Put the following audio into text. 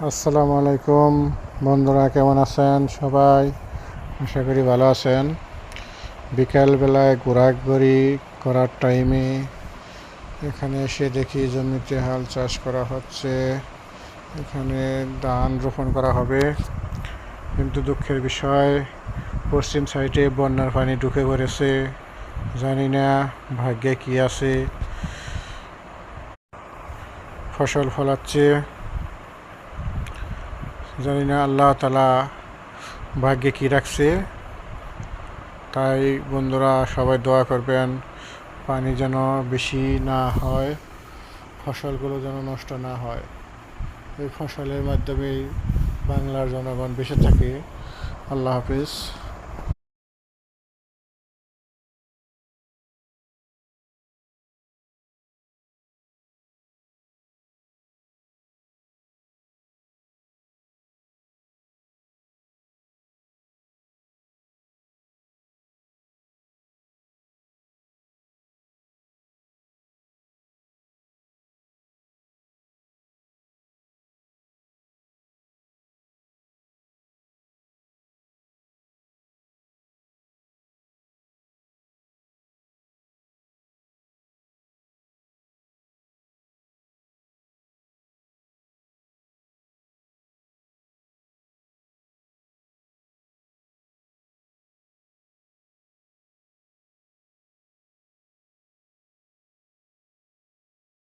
আসসালামু আলাইকুম বন্ধুরা, কেমন আছেন সবাই? আশা করি ভালো আছেন। বিকালবেলায় ঘোরাঘুরি করার টাইমে এখানে এসে দেখি জমিতে হাল চাষ করা হচ্ছে। এখানে ধান রোপণ করা হবে, কিন্তু দুঃখের বিষয় পশ্চিম সাইডে বন্যার পানি ঢুকে পড়েছে। জানি না ভাগ্যে কি আছে। ফসল ফলাচ্ছে, জানি না আল্লাহ তাআলা ভাগ্যে কি রাখছে। তাই বন্ধুরা সবাই দোয়া করবেন, পানি যেন বেশি না হয়, ফসলগুলো যেন নষ্ট না হয়। এই ফসলের মাধ্যমেই বাংলার জনগণ বেঁচে থাকে। আল্লাহ হাফিজ।